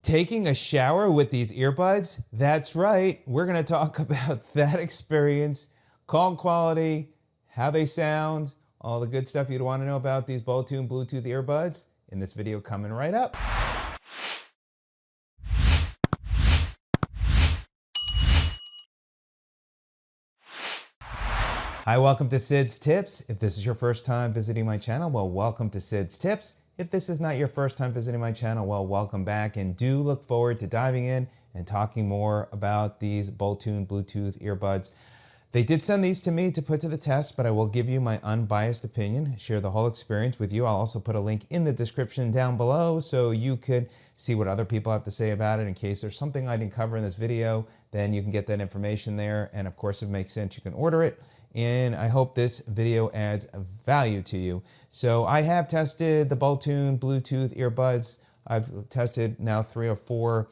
Taking a shower with these earbuds? That's right. We're going to talk about that experience, call quality, how they sound, all the good stuff you'd want to know about these Boltune Bluetooth earbuds in this video coming right up. Hi, welcome to Sid's Tips. If this is your first time visiting my channel, well, welcome to Sid's Tips. If this is not your first time visiting my channel, well, welcome back, and do look forward to diving in and talking more about these Boltune Bluetooth earbuds. They did send these to me to put to the test, but I will give you my unbiased opinion, share the whole experience with you. I'll also put a link in the description down below so you could see what other people have to say about it in case there's something I didn't cover in this video. Then you can get that information there, and of course, if it makes sense, you can order it. And I hope this video adds value to you. So I have tested the Boltune Bluetooth earbuds. I've tested now 3 or 4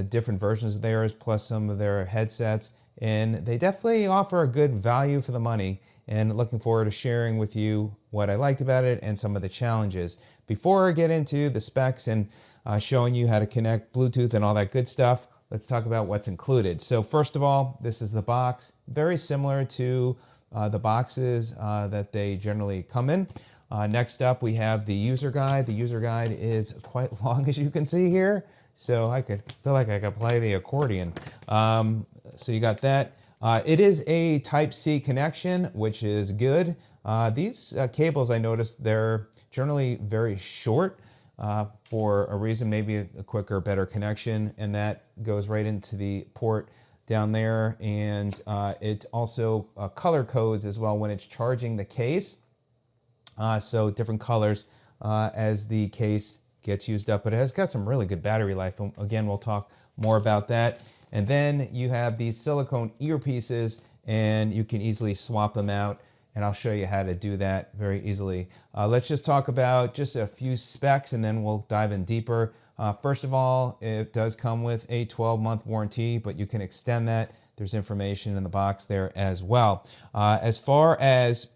different versions of theirs, plus some of their headsets, and they definitely offer a good value for the money, and looking forward to sharing with you what I liked about it and some of the challenges. Before I get into the specs and showing you how to connect Bluetooth and all that good stuff, let's talk about what's included. So first of all, this is the box, very similar to the boxes that they generally come in. Next up, we have the user guide. The user guide is quite long, as you can see here. So I feel like I could play the accordion. So you got that. It is a Type-C connection, which is good. These cables, I noticed, they're generally very short for a reason, maybe a quicker, better connection, and that goes right into the port down there, and it also color codes as well when it's charging the case. So different colors as the case gets used up, but it has got some really good battery life. And again, we'll talk more about that. And then you have these silicone earpieces, and you can easily swap them out, and I'll show you how to do that very easily. Let's just talk about just a few specs, and then we'll dive in deeper. First of all, it does come with a 12-month warranty, but you can extend that. There's information in the box there as well. As far as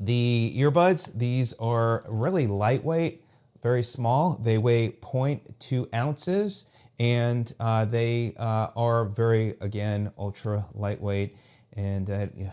the earbuds, these are really lightweight, very small. They weigh 0.2 ounces, and they are very, again, ultra lightweight, and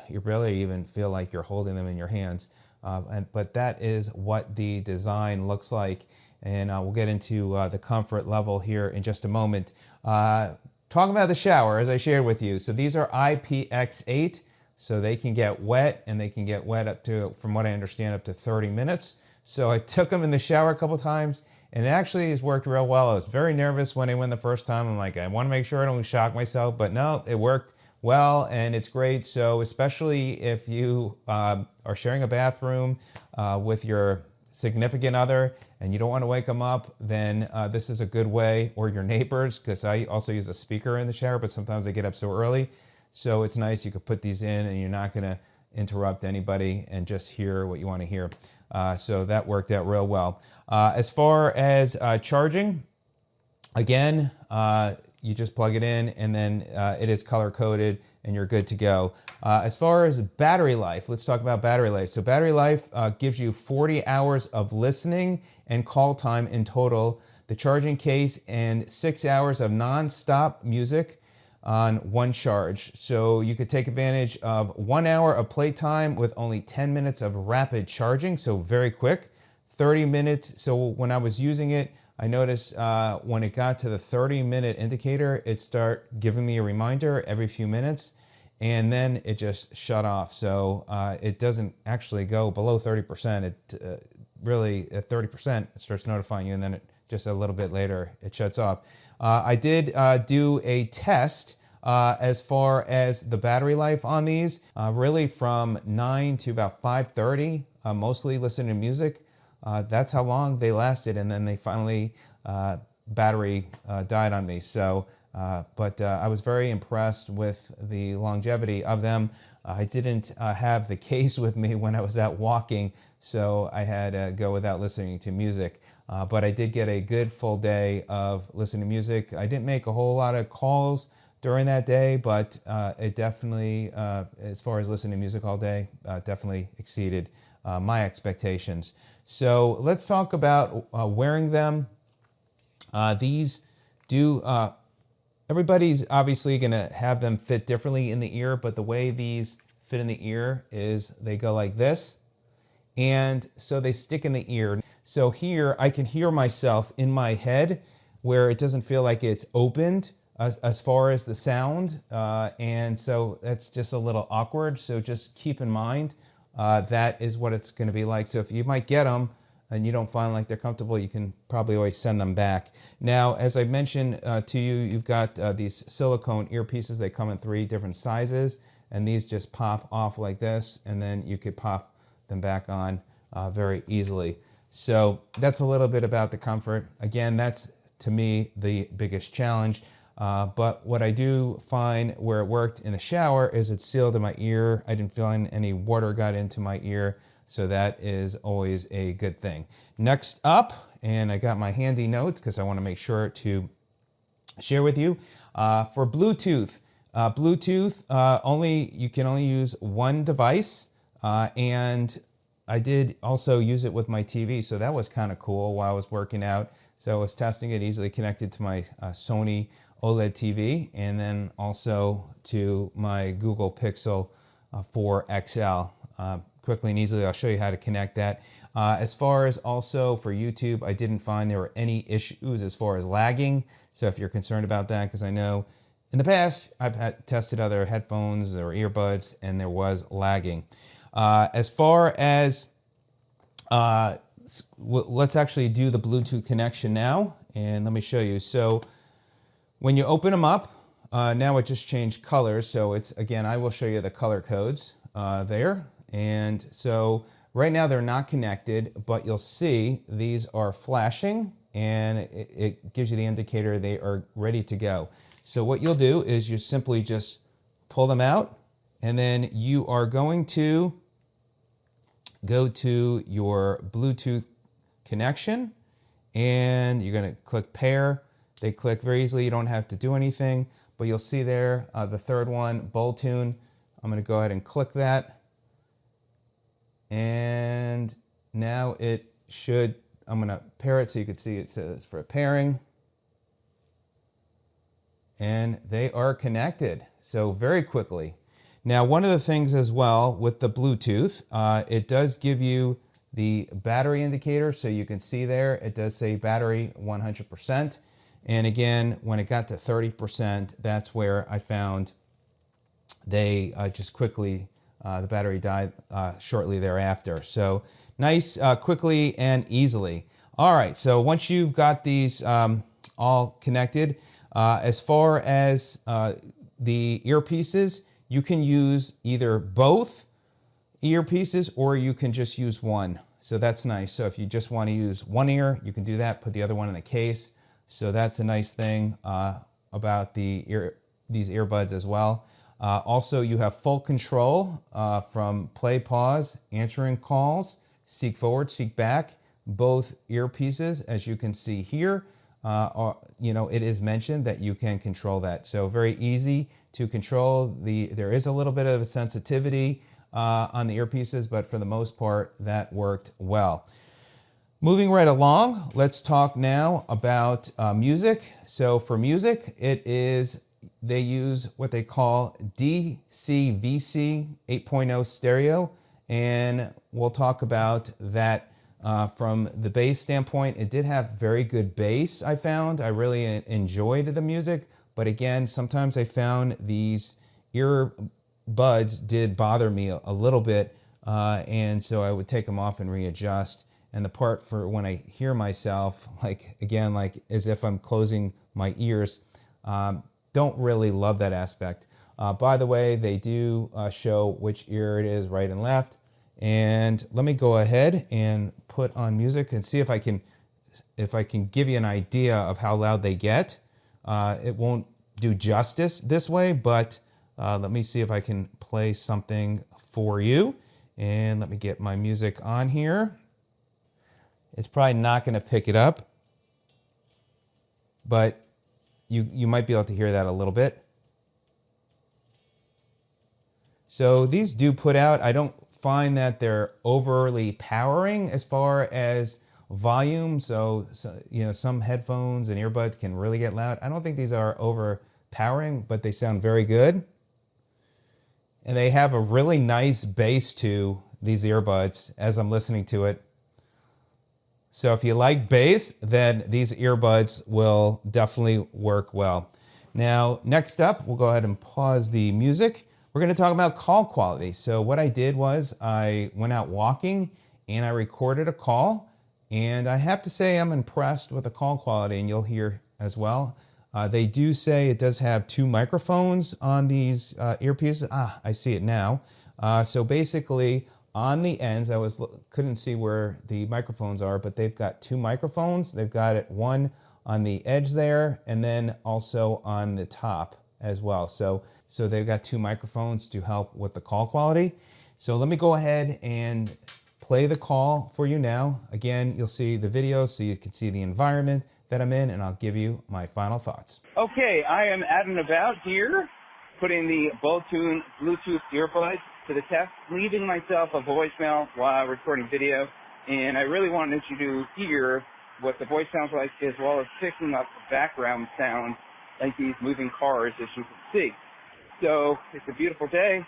you really even feel like you're holding them in your hands. But that is what the design looks like, and we'll get into the comfort level here in just a moment. Talking about the shower, as I shared with you, so these are IPX8, so they can get wet, and they can get wet up to, from what I understand, up to 30 minutes. So I took them in the shower a couple times, and it actually has worked real well. I was very nervous when I went the first time. I'm like, I want to make sure I don't shock myself, but no, it worked well, and it's great. So especially if you are sharing a bathroom with your significant other and you don't want to wake them up, then this is a good way, or your neighbors, because I also use a speaker in the shower, but sometimes they get up so early. So it's nice, you could put these in and you're not going to interrupt anybody and just hear what you want to hear. So that worked out real well. As far as charging, again, you just plug it in, and then it is color coded and you're good to go. As far as battery life, let's talk about battery life. So battery life gives you 40 hours of listening and call time in total, the charging case, and 6 hours of non-stop music on one charge. So you could take advantage of 1 hour of playtime with only 10 minutes of rapid charging, so very quick. 30 minutes, so when I was using it, I noticed when it got to the 30-minute indicator, it start giving me a reminder every few minutes, and then it just shut off. So it doesn't actually go below 30%. It really, at 30%, it starts notifying you, and then it just a little bit later, it shuts off. I did do a test as far as the battery life on these, really from 9 to about 5:30, mostly listening to music. That's how long they lasted, and then they finally, battery died on me. So, but I was very impressed with the longevity of them. I didn't have the case with me when I was out walking, so I had to go without listening to music. But I did get a good full day of listening to music. I didn't make a whole lot of calls during that day, but it definitely, as far as listening to music all day, definitely exceeded my expectations. So let's talk about wearing them. These do, everybody's obviously gonna have them fit differently in the ear, but the way these fit in the ear is they go like this. And so they stick in the ear. So here I can hear myself in my head where it doesn't feel like it's opened as far as the sound. And so that's just a little awkward. So just keep in mind that is what it's gonna be like. So if you might get them and you don't find like they're comfortable, you can probably always send them back. Now, as I mentioned to you, you've got these silicone earpieces. They come in 3 different sizes, and these just pop off like this, and then you could pop them back on very easily. So that's a little bit about the comfort. Again, that's to me the biggest challenge. But what I do find where it worked in the shower is it's sealed in my ear. I didn't find any water got into my ear. So that is always a good thing. Next up, and I got my handy note because I want to make sure to share with you, for Bluetooth. You can only use one device, and I did also use it with my TV, so that was kind of cool while I was working out. So I was testing it, easily connected to my Sony OLED TV, and then also to my Google Pixel 4 XL. Quickly and easily, I'll show you how to connect that. As far as also for YouTube, I didn't find there were any issues as far as lagging. So if you're concerned about that, because I know in the past I've tested other headphones or earbuds and there was lagging. As far as, let's actually do the Bluetooth connection now, and let me show you. So when you open them up, now it just changed colors. So it's, again, I will show you the color codes there. And so right now they're not connected, but you'll see these are flashing, and it gives you the indicator they are ready to go. So what you'll do is you simply just pull them out, and then you are going to go to your Bluetooth connection, and you're going to click pair. They click very easily. You don't have to do anything, but you'll see there the third one, Boltune. I'm going to go ahead and click that. And now it should, I'm going to pair it so you can see it says for pairing. And they are connected, so very quickly. Now, one of the things as well with the Bluetooth, it does give you the battery indicator, so you can see there, it does say battery 100%. And again, when it got to 30%, that's where I found they just quickly, the battery died shortly thereafter. So nice, quickly and easily. All right, so once you've got these all connected, as far as the earpieces, you can use either both earpieces or you can just use one. So that's nice. So if you just want to use one ear, you can do that, put the other one in the case. So that's a nice thing about these earbuds as well. Also, you have full control from play, pause, answering calls, seek forward, seek back. Both earpieces, as you can see here, it is mentioned that you can control that. So very easy to control. There is a little bit of a sensitivity on the earpieces, but for the most part, that worked well. Moving right along, let's talk now about music. So for music, they use what they call DC-VC 8.0 stereo, and we'll talk about that from the bass standpoint. It did have very good bass, I found. I really enjoyed the music, but again, sometimes I found these earbuds did bother me a little bit, and so I would take them off and readjust. And the part for when I hear myself, like as if I'm closing my ears, don't really love that aspect. By the way, they do show which ear it is, right and left. And let me go ahead and put on music and see if I can give you an idea of how loud they get. It won't do justice this way, but let me see if I can play something for you. And let me get my music on here. It's probably not going to pick it up, but you might be able to hear that a little bit. So these do put out, I don't find that they're overly powering as far as volume. So, you know, some headphones and earbuds can really get loud. I don't think these are overpowering, but they sound very good. And they have a really nice bass to these earbuds as I'm listening to it. So if you like bass, then these earbuds will definitely work well. Now, next up, we'll go ahead and pause the music. We're going to talk about call quality. So what I did was I went out walking and I recorded a call. And I have to say I'm impressed with the call quality, and you'll hear as well. They do say it does have 2 microphones on these earpieces. I see it now. So basically, on the ends, couldn't see where the microphones are, but they've got 2 microphones. They've got it one on the edge there, and then also on the top as well. So they've got 2 microphones to help with the call quality. So let me go ahead and play the call for you now. Again, you'll see the video so you can see the environment that I'm in, and I'll give you my final thoughts. Okay, I am at and about here, putting the Boltune Bluetooth earbuds to the test, leaving myself a voicemail while recording video, and I really wanted you to hear what the voice sounds like, as well as picking up background sounds like these moving cars, as you can see. So it's a beautiful day,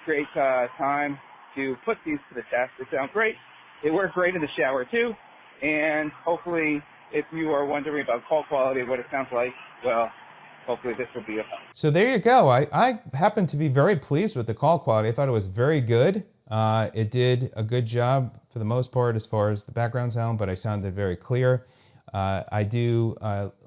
great time to put these to the test. They sound great. They work great in the shower too, and hopefully, if you are wondering about call quality, what it sounds like, well, hopefully this will be a help. So there you go. I happen to be very pleased with the call quality. I thought it was very good. It did a good job for the most part as far as the background sound, but I sounded very clear. I do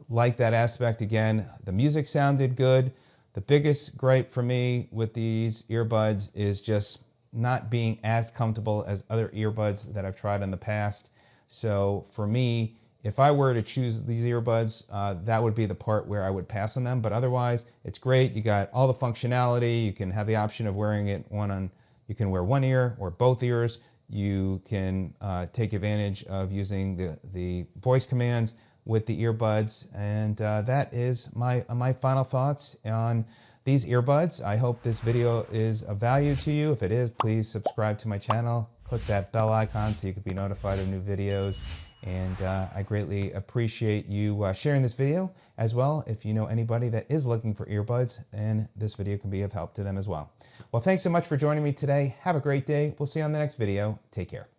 like that aspect. Again, the music sounded good. The biggest gripe for me with these earbuds is just not being as comfortable as other earbuds that I've tried in the past. So for me, if I were to choose these earbuds, that would be the part where I would pass on them. But otherwise, it's great. You got all the functionality. You can have the option of wearing it you can wear one ear or both ears. You can take advantage of using the voice commands with the earbuds. And that is my final thoughts on these earbuds. I hope this video is of value to you. If it is, please subscribe to my channel. Click that bell icon so you can be notified of new videos. And I greatly appreciate you sharing this video as well. If you know anybody that is looking for earbuds, and this video can be of help to them as well. Well, thanks so much for joining me today. Have a great day. We'll see you on the next video. Take care.